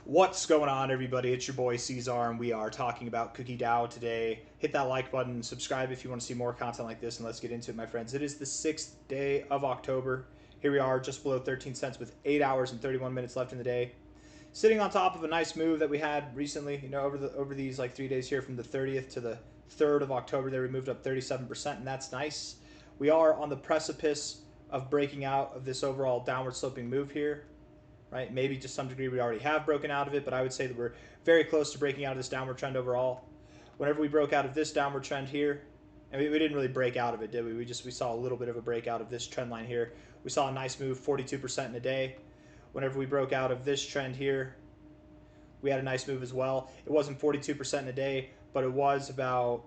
What's going on, everybody? It's your boy C-Zar, and we are talking about Cookie DAO today. Hit that like button, subscribe if you want to see more content like this, and let's get into it, my friends. It is the 6th day of October. Here we are, just below 13 cents with 8 hours and 31 minutes left in the day. Sitting on top of a nice move that we had recently, over these like 3 days here from the 30th to the 3rd of October. There we moved up 37%, and that's nice. We are on the precipice of breaking out of this overall downward sloping move here. Right? Maybe to some degree we already have broken out of it, but I would say that we're very close to breaking out of this downward trend overall. Whenever we broke out of this downward trend here, and we didn't really break out of it, did we? We saw a little bit of a breakout of this trend line here. We saw a nice move, 42% in a day. Whenever we broke out of this trend here, we had a nice move as well. It wasn't 42% in a day, but it was about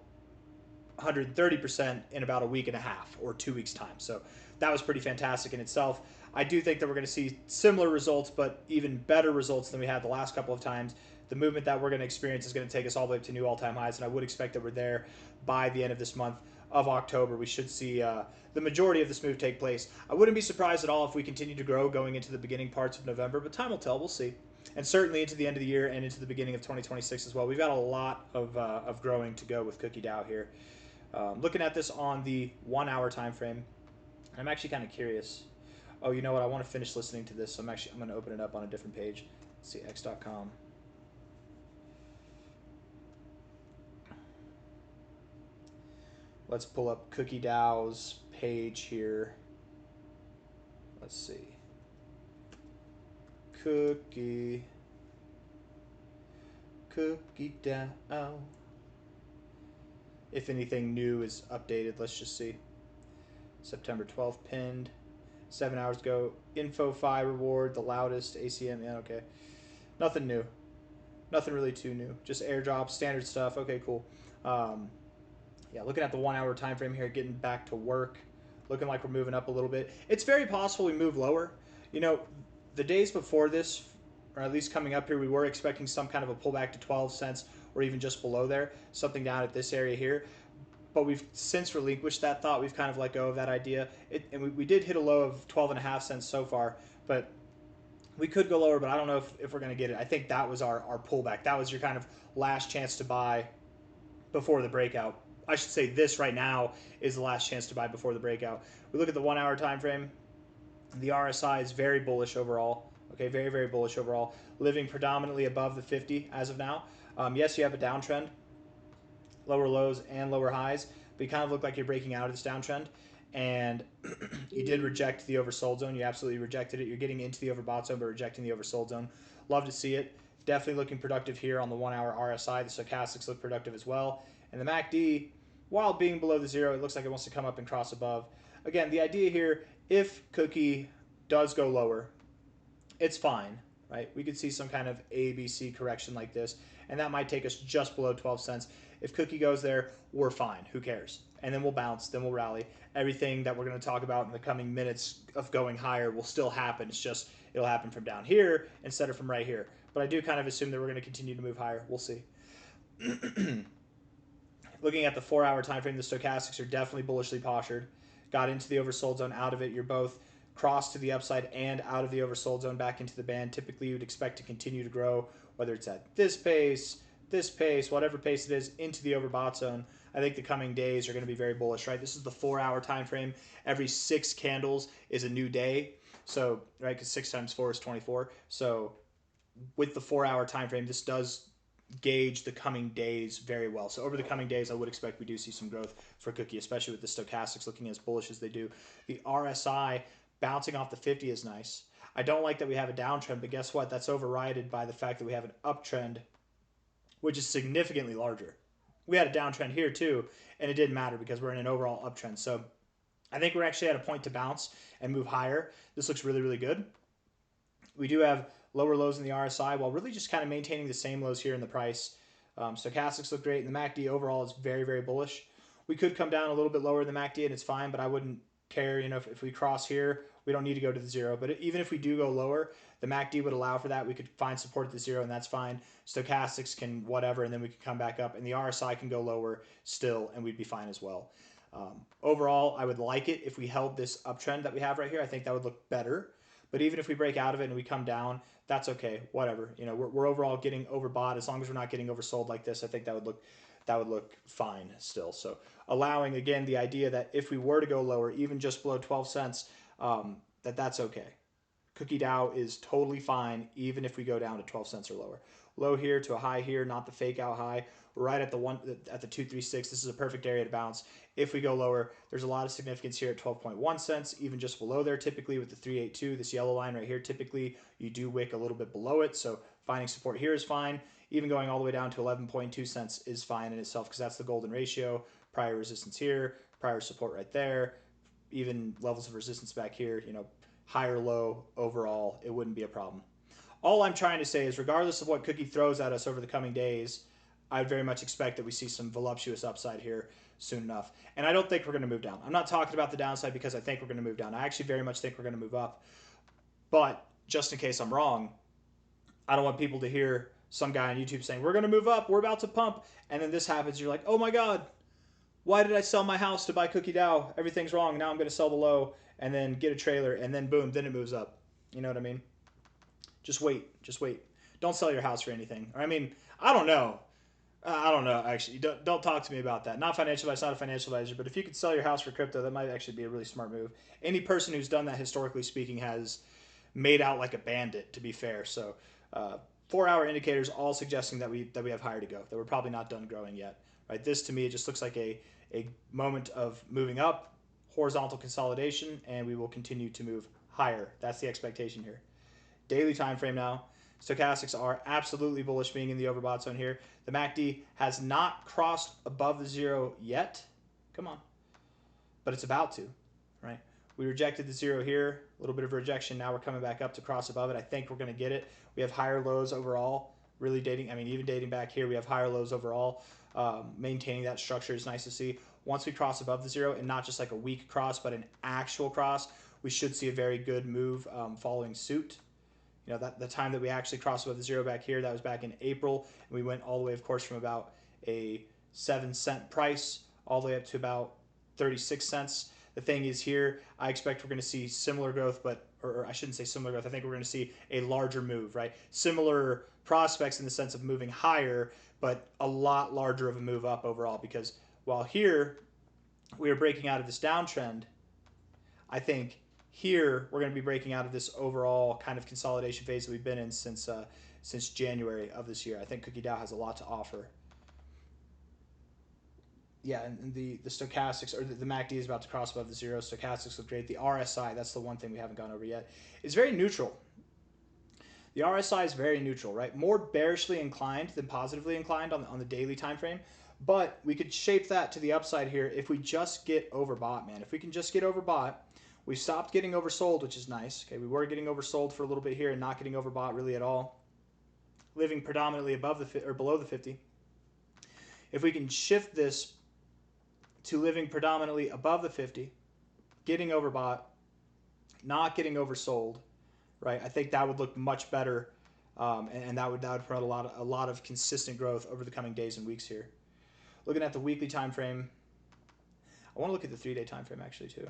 130% in about a week and a half or 2 weeks time. So that was pretty fantastic in itself. I do think that we're going to see similar results, but even better results than we had the last couple of times. The movement that we're going to experience is going to take us all the way up to new all-time highs, and I would expect that we're there by the end of this month of October. We should see the majority of this move take place. I wouldn't be surprised at all if we continue to grow going into the beginning parts of November, but time will tell. We'll see. And certainly into the end of the year and into the beginning of 2026 as well. We've got a lot of growing to go with Cookie DAO here. Looking at this on the 1 hour time frame, I'm actually kind of curious. Oh, you know what? I want to finish listening to this, so I'm going to open it up on a different page. Let's see, x.com. Let's pull up Cookie DAO's page here. Let's see. Cookie DAO. If anything new is updated, let's just see. September 12th pinned. 7 hours ago. Info Fi reward, the loudest. ACM, yeah, okay. Nothing new. Nothing really too new. Just airdrops, standard stuff. Okay, cool. Yeah, looking at the 1 hour time frame here, getting back to work. Looking like we're moving up a little bit. It's very possible we move lower. You know, the days before this, or at least coming up here, we were expecting some kind of a pullback to 12 cents or even just below there. Something down at this area here. But we've since relinquished that thought. We've kind of let go of that idea. And we did hit a low of 12.5 cents so far, but we could go lower, but I don't know if we're going to get it. I think that was our pullback. That was your kind of last chance to buy before the breakout. I should say this right now is the last chance to buy before the breakout. We look at the 1 hour time frame. The RSI is very bullish overall. Okay, very, very bullish overall. Living predominantly above the 50 as of now. Yes, you have a downtrend. Lower lows and lower highs, but you kind of look like you're breaking out of this downtrend, and you did reject the oversold zone. You absolutely rejected it. You're getting into the overbought zone, but rejecting the oversold zone. Love to see it. Definitely looking productive here on the 1 hour RSI. The stochastics look productive as well, and the MACD, while being below the zero, it looks like it wants to come up and cross above. Again, the idea here, if Cookie does go lower, it's fine, right? We could see some kind of ABC correction like this, and that might take us just below 12 cents. If Cookie goes there, we're fine. Who cares? And then we'll bounce, then we'll rally. Everything that we're going to talk about in the coming minutes of going higher will still happen. It's just it'll happen from down here instead of from right here. But I do kind of assume that we're going to continue to move higher. We'll see. Looking at the 4 hour time frame, the stochastics are definitely bullishly postured. Got into the oversold zone, out of it. You're both crossed to the upside and out of the oversold zone back into the band. Typically, you'd expect to continue to grow, whether it's at this pace, whatever pace it is, into the overbought zone. I think the coming days are going to be very bullish, right? This is the 4 hour time frame. Every 6 candles is a new day. So, right, because 6 times 4 is 24. So, with the 4 hour time frame, this does gauge the coming days very well. So over the coming days, I would expect we do see some growth for Cookie, especially with the stochastics looking as bullish as they do. The RSI bouncing off the 50 is nice. I don't like that we have a downtrend, but guess what? That's overridden by the fact that we have an uptrend, which is significantly larger. We had a downtrend here too, and it didn't matter because we're in an overall uptrend. So I think we're actually at a point to bounce and move higher. This looks really, really good. We do have lower lows in the RSI while really just kind of maintaining the same lows here in the price. Stochastics look great, and the MACD overall is very, very bullish. We could come down a little bit lower in the MACD, and it's fine, but I wouldn't care. You know, if we cross here, we don't need to go to the zero. But even if we do go lower, the MACD would allow for that. We could find support at the zero, and that's fine. Stochastics can whatever, and then we can come back up, and the RSI can go lower still, and we'd be fine as well. Overall, I would like it if we held this uptrend that we have right here. I think that would look better. But even if we break out of it and we come down, that's okay. Whatever. You know, we're overall getting overbought. As long as we're not getting oversold like this, I think that would look fine still. So allowing, again, the idea that if we were to go lower, even just below 12 cents, that's okay. Cookie DAO is totally fine even if we go down to 12 cents or lower. Low here to a high here, not the fake out high. Right at the 236. This is a perfect area to bounce. If we go lower, there's a lot of significance here at 12.1 cents, even just below there. Typically with the 382, this yellow line right here, typically you do wick a little bit below it. So finding support here is fine. Even going all the way down to 11.2 cents is fine in itself because that's the golden ratio. Prior resistance here, prior support right there, even levels of resistance back here, you know, high or low overall, it wouldn't be a problem. All I'm trying to say is regardless of what Cookie throws at us over the coming days, I'd very much expect that we see some voluptuous upside here soon enough. And I don't think we're going to move down. I'm not talking about the downside because I think we're going to move down. I actually very much think we're going to move up. But just in case I'm wrong, I don't want people to hear some guy on YouTube saying, we're going to move up, we're about to pump. And then this happens, you're like, oh my God, why did I sell my house to buy Cookie DAO? Everything's wrong. Now I'm going to sell the low and then get a trailer and then boom, then it moves up. You know what I mean? Just wait. Just wait. Don't sell your house for anything. I mean, I don't know. I don't know, actually. Don't talk to me about that. Not financial advice, not a financial advisor, but if you could sell your house for crypto, that might actually be a really smart move. Any person who's done that, historically speaking, has made out like a bandit, to be fair. So 4-hour indicators all suggesting that we have higher to go, that we're probably not done growing yet. Right? This, to me, it just looks like a moment of moving up, horizontal consolidation, and we will continue to move higher. That's the expectation here. Daily time frame now. Stochastics are absolutely bullish being in the overbought zone here. The MACD has not crossed above the zero yet. Come on. But it's about to, right? We rejected the zero here. A little bit of rejection. Now we're coming back up to cross above it. I think we're going to get it. We have higher lows overall. Really even dating back here, we have higher lows overall. Maintaining that structure is nice to see. Once we cross above the zero, and not just like a weak cross, but an actual cross, we should see a very good move following suit. You know, that the time that we actually crossed above the zero back here, that was back in April. And we went all the way, of course, from about a 7-cent price all the way up to about 36 cents. The thing is here, I expect we're going to see similar growth, or I shouldn't say similar growth. I think we're going to see a larger move, right? Similar prospects in the sense of moving higher, but a lot larger of a move up overall. Because while here we are breaking out of this downtrend, I think here we're going to be breaking out of this overall kind of consolidation phase that we've been in since January of this year. I think Cookie DAO has a lot to offer. Yeah, and the stochastics, or the MACD is about to cross above the zero. Stochastics look great. The RSI, that's the one thing we haven't gone over yet, is very neutral. The RSI is very neutral, right? More bearishly inclined than positively inclined on the daily time frame. But we could shape that to the upside here if we just get overbought, man. If we can just get overbought, we stopped getting oversold, which is nice. Okay, we were getting oversold for a little bit here and not getting overbought really at all. Living predominantly above or below the 50. If we can shift this to living predominantly above the 50, getting overbought, not getting oversold, right? I think that would look much better, and that would promote a lot of consistent growth over the coming days and weeks here. Looking at the weekly time frame, I want to look at the 3-day time frame actually too.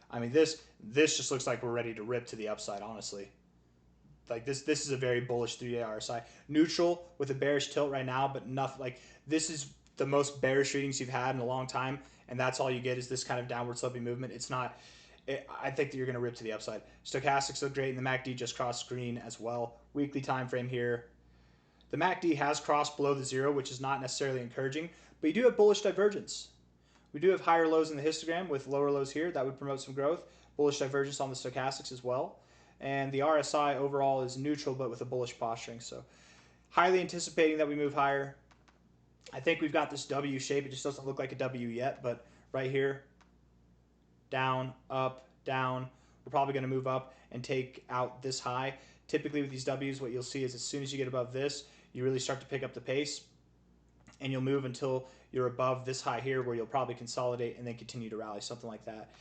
I mean, this just looks like we're ready to rip to the upside, honestly. Like this is a very bullish 3-day RSI. Neutral with a bearish tilt right now, but nothing like this is the most bearish readings you've had in a long time, and that's all you get is this kind of downward sloping movement. It's not. I think that you're going to rip to the upside. Stochastics look great, and the MACD just crossed green as well. Weekly time frame here. The MACD has crossed below the zero, which is not necessarily encouraging, but you do have bullish divergence. We do have higher lows in the histogram with lower lows here. That would promote some growth. Bullish divergence on the stochastics as well. And the RSI overall is neutral, but with a bullish posturing. So highly anticipating that we move higher. I think we've got this W shape. It just doesn't look like a W yet, but right here, down, up, down. We're probably going to move up and take out this high. Typically with these Ws, what you'll see is as soon as you get above this, you really start to pick up the pace, and you'll move until you're above this high here, where you'll probably consolidate and then continue to rally, something like that.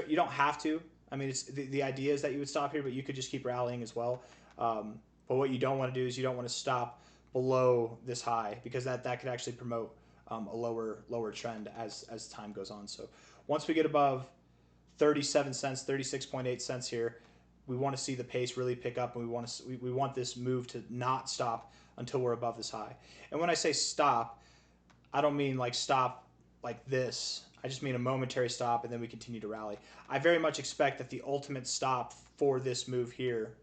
You don't have to. I mean, it's the idea is that you would stop here, but you could just keep rallying as well. But what you don't want to do is you don't want to stop below this high, because that could actually promote a lower trend as time goes on. So once we get above 37 cents, 36.8 cents here. We want to see the pace really pick up, and we want this move to not stop until we're above this high. And when I say stop, I don't mean like stop like this. I just mean a momentary stop, and then we continue to rally. I very much expect that the ultimate stop for this move here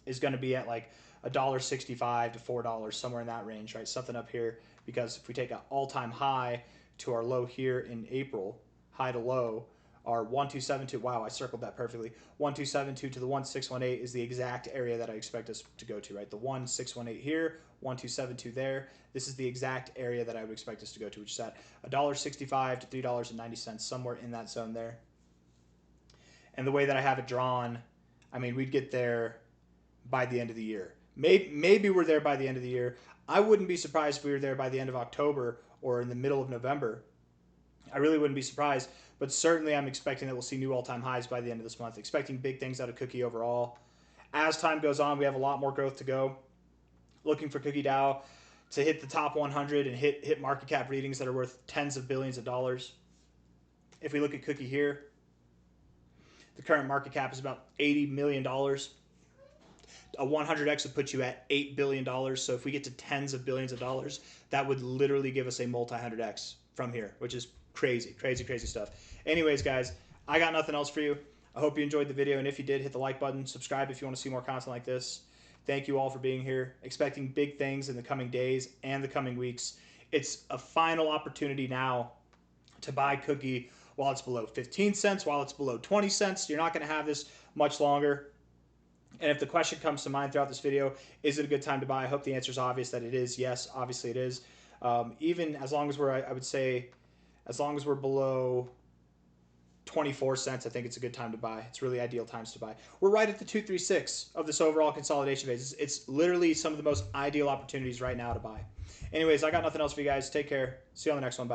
is going to be at like $1.65 to $4, somewhere in that range, right? Something up here, because if we take an all-time high to our low here in April, high to low, our 1272, wow, I circled that perfectly. 1272 to the 1618 is the exact area that I expect us to go to, right? The 1618 here, 1272 there. This is the exact area that I would expect us to go to, which is at $1.65 to $3.90, somewhere in that zone there. And the way that I have it drawn, I mean, we'd get there by the end of the year. Maybe we're there by the end of the year. I wouldn't be surprised if we were there by the end of October or in the middle of November. I really wouldn't be surprised, but certainly I'm expecting that we'll see new all-time highs by the end of this month. Expecting big things out of Cookie overall. As time goes on, we have a lot more growth to go. Looking for Cookie DAO to hit the top 100 and hit market cap readings that are worth tens of billions of dollars. If we look at Cookie here, the current market cap is about $80 million. A 100x would put you at $8 billion. So if we get to tens of billions of dollars, that would literally give us a multi-100x from here, which is crazy, crazy, crazy stuff. Anyways, guys, I got nothing else for you. I hope you enjoyed the video, and if you did, hit the like button, subscribe if you want to see more content like this. Thank you all for being here. Expecting big things in the coming days and the coming weeks. It's a final opportunity now to buy Cookie while it's below 15 cents, while it's below 20 cents. You're not going to have this much longer. And if the question comes to mind throughout this video, is it a good time to buy? I hope the answer is obvious that it is. Yes, obviously it is. Even as long as we're, I would say, as long as we're below 24 cents, I think it's a good time to buy. It's really ideal times to buy. We're right at the 236 of this overall consolidation phase. It's literally some of the most ideal opportunities right now to buy. Anyways, I got nothing else for you guys. Take care. See you on the next one. Bye.